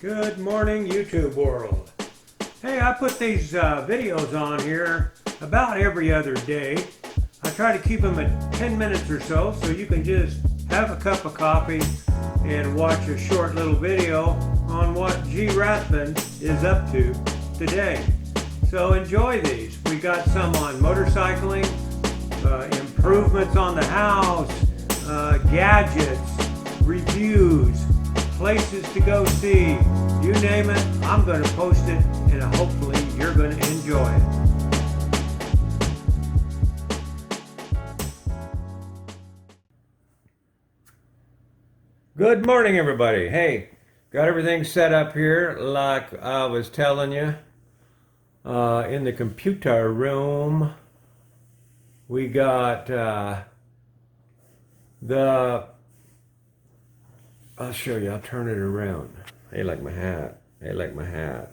Good morning, YouTube world. Hey, I put these videos on here about every other day. I try to keep them at 10 minutes or so you can just have a cup of coffee and watch a short little video on what RAThbun is up to today. So enjoy these. We got some on motorcycling, improvements on the house, gadgets, reviews, places to go see, you name it, I'm going to post it and hopefully you're going to enjoy it. Good morning, everybody. Hey, got everything set up here like I was telling you. In the computer room, we got I'll show you. I'll turn it around. Hey, like my hat. Hey, like my hat.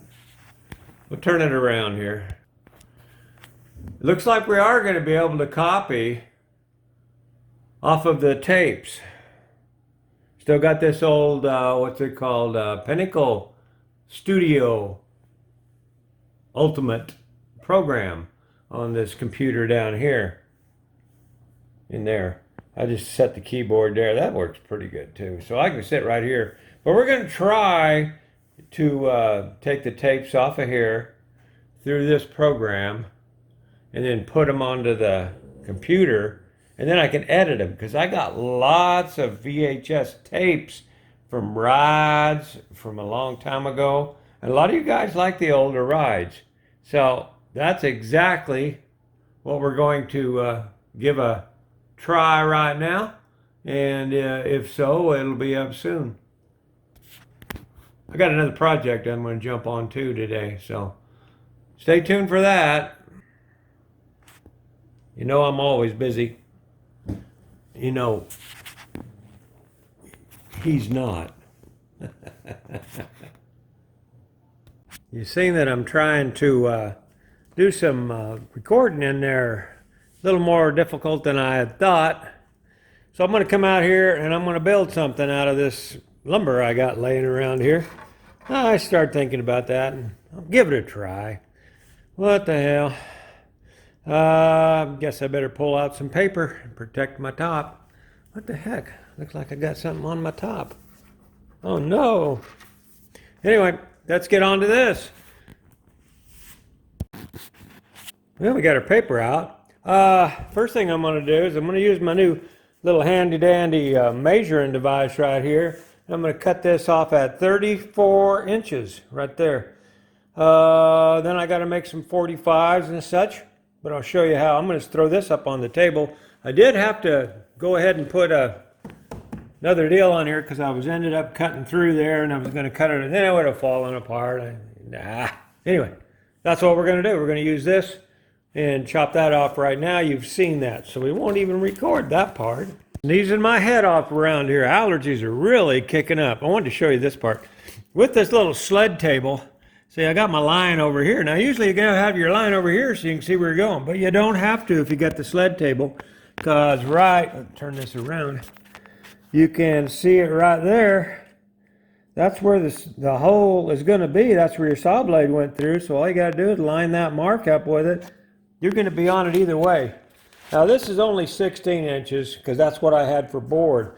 We'll turn it around here. It looks like we are going to be able to copy off of the tapes. Still got this old, what's it called? Pinnacle Studio Ultimate program on this computer down here. In there. I just set the keyboard there. That works pretty good too. So I can sit right here. But we're going to try to take the tapes off of here through this program and then put them onto the computer. And then I can edit them because I got lots of VHS tapes from rides from a long time ago. And a lot of you guys like the older rides. So that's exactly what we're going to give a try right now, and if so, it'll be up soon. I got another project I'm going to jump on to today, so stay tuned for that. You know I'm always busy. You know, he's not. You've seen that I'm trying to do some recording in there. A little more difficult than I had thought. So I'm going to come out here and I'm going to build something out of this lumber I got laying around here. I start thinking about that and I'll give it a try. What the hell? I guess I better pull out some paper and protect my top. What the heck? Looks like I got something on my top. Oh no. Anyway, let's get on to this. Well, we got our paper out. First thing I'm going to do is I'm going to use my new little handy-dandy measuring device right here. I'm going to cut this off at 34 inches right there. Then I got to make some 45s and such, but I'll show you how. I'm going to throw this up on the table. I did have to go ahead and put another deal on here because I ended up cutting through there and I was going to cut it and then it would have fallen apart. Anyway, that's what we're going to do. We're going to use this and chop that off right now. You've seen that, so we won't even record that part. Sneezing my head off around here. Allergies are really kicking up. I wanted to show you this part. With this little sled table, see, I got my line over here. Now, usually you're going to have your line over here so you can see where you're going, but you don't have to if you got the sled table, because let's turn this around. You can see it right there. That's where the hole is going to be. That's where your saw blade went through, so all you got to do is line that mark up with it. You're going to be on it either way. Now this is only 16 inches because that's what I had for board.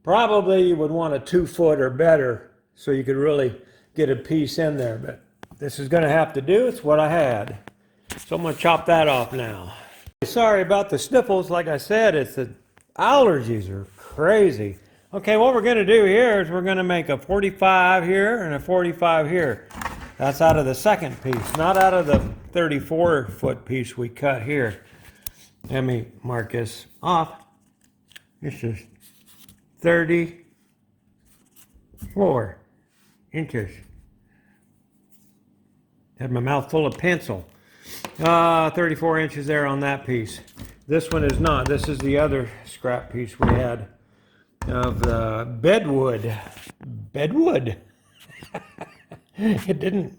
Probably you would want a 2 foot or better so you could really get a piece in there, but this is going to have to do. It's what I had. So I'm going to chop that off now. Sorry about the sniffles. Like I said, it's the allergies are crazy. Okay, what we're going to do here is we're going to make a 45 here and a 45 here. That's out of the second piece, not out of the 34-foot piece we cut here. Let me mark this off. This is 34 inches. Had my mouth full of pencil. 34 inches there on that piece. This one is not. This is the other scrap piece we had of the bedwood. Bedwood. It didn't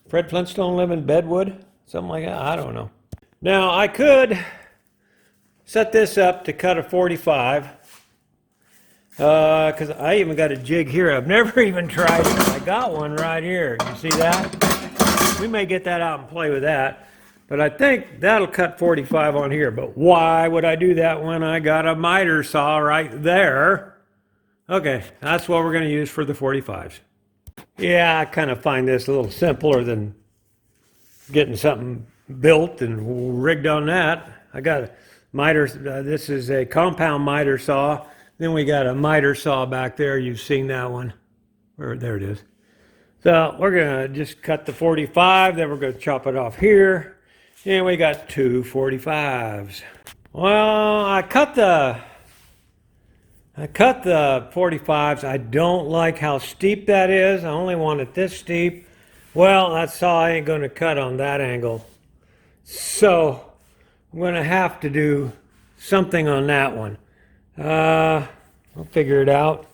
Fred Flintstone live in Bedwood? Something like that? I don't know. Now, I could set this up to cut a 45 Because I even got a jig here. I've never even tried it. I got one right here. You see that? We may get that out and play with that. But I think that'll cut 45 on here. But why would I do that when I got a miter saw right there? Okay, that's what we're going to use for the 45s. Yeah, I kind of find this a little simpler than getting something built and rigged on that. I got a miter, this is a compound miter saw. Then we got a miter saw back there. You've seen that one. There it is. So we're going to just cut the 45, then we're going to chop it off here. And we got two 45s. Well, I cut the 45s. I don't like how steep that is. I only want it this steep. Well, that saw ain't going to cut on that angle. So I'm going to have to do something on that one. I'll figure it out.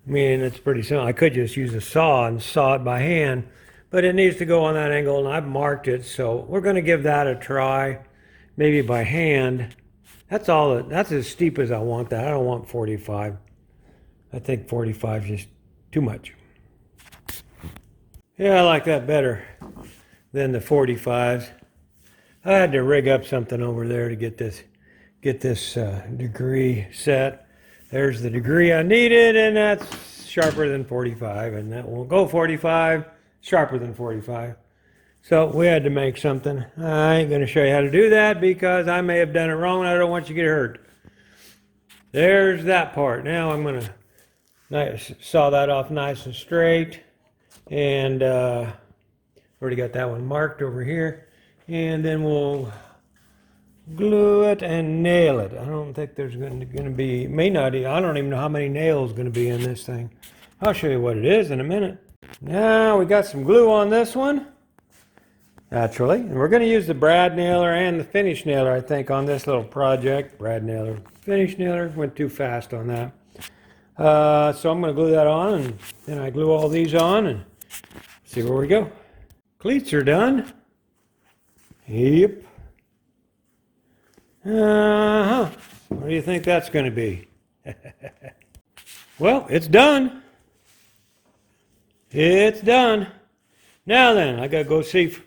I mean, it's pretty simple. I could just use a saw and saw it by hand, but it needs to go on that angle, and I've marked it, so we're going to give that a try, maybe by hand. That's all. That's as steep as I want that. I don't want 45. I think 45 is just too much. Yeah, I like that better than the 45s. I had to rig up something over there to get this degree set. There's the degree I needed, and that's sharper than 45, and that won't go 45, sharper than 45. So we had to make something. I ain't going to show you how to do that because I may have done it wrong and I don't want you to get hurt. There's that part. Now I'm going to saw that off nice and straight, and already got that one marked over here, and then we'll glue it and nail it. I don't think there's going to be, I don't even know how many nails going to be in this thing. I'll show you what it is in a minute. Now we got some glue on this one, naturally, and we're going to use the brad nailer and the finish nailer, I think, on this little project. Brad nailer, finish nailer, went too fast on that. So I'm going to glue that on, and then I glue all these on and see where we go. Cleats are done. Yep. What do you think that's going to be? Well, it's done. It's done. Now then, I got to go see if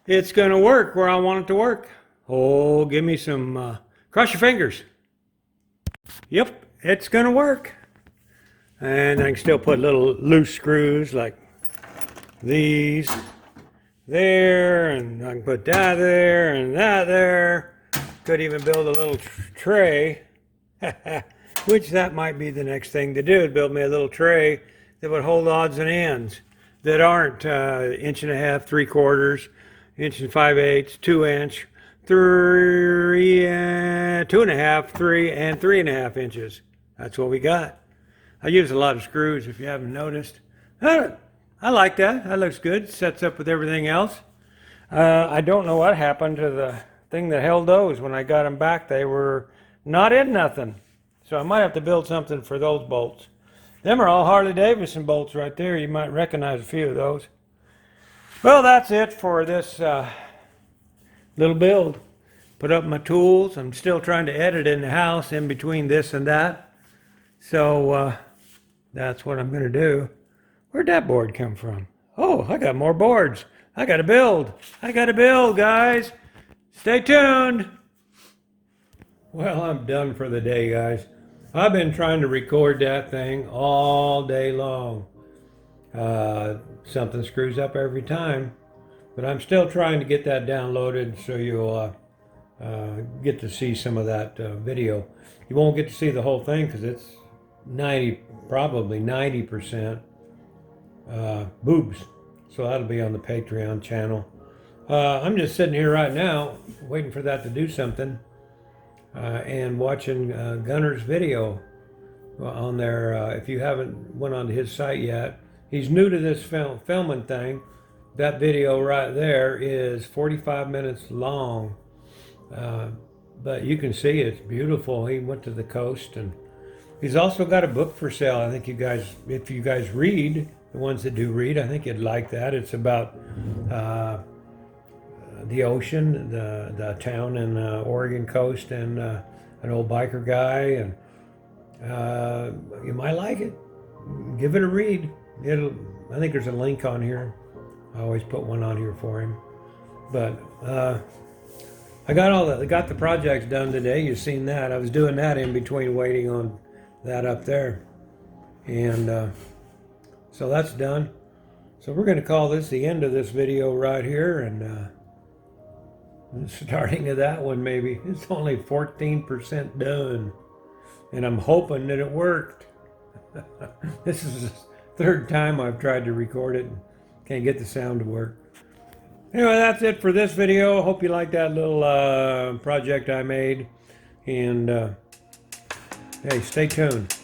it's going to work where I want it to work. Oh, give me some, cross your fingers. Yep, it's going to work. And I can still put little loose screws like these there, and I can put that there and that there. Could even build a little tray, which that might be the next thing to do, build me a little tray that would hold odds and ends that aren't 1.5 inches, 3/4, 1 5/8, 2 inch, 3, 2.5, 3, and 3.5 inches. That's what we got. I use a lot of screws if you haven't noticed. I like that. That looks good. Sets up with everything else. I don't know what happened to the thing that held those. When I got them back, they were not in nothing. So I might have to build something for those bolts. Them are all Harley Davidson bolts right there. You might recognize a few of those. Well, that's it for this little build. Put up my tools. I'm still trying to edit in the house in between this and that. So that's what I'm going to do. Where'd that board come from? Oh, I got more boards. I got to build. I got to build, guys. Stay tuned. Well, I'm done for the day, guys. I've been trying to record that thing all day long. Something screws up every time, but I'm still trying to get that downloaded so you'll get to see some of that video. You won't get to see the whole thing because it's probably 90% boobs. So that'll be on the Patreon channel. I'm just sitting here right now waiting for that to do something and watching Gunner's video on there. If you haven't went onto his site yet, he's new to this filming thing. That video right there is 45 minutes long, but you can see it's beautiful. He went to the coast, and he's also got a book for sale. I think you guys, if you guys read, the ones that do read, I think you'd like that. It's about the ocean, the town in Oregon coast, and an old biker guy, and You might like it. Give it a read. I think there's a link on here. I always put one on here for him. But I got the projects done today. You've seen that. I was doing that in between waiting on that up there. And so that's done. So we're going to call this the end of this video right here. And starting of that one maybe. It's only 14% done. And I'm hoping that it worked. This is the third time I've tried to record it. Can't get the sound to work. Anyway, that's it for this video. Hope you liked that little project I made. And hey, stay tuned.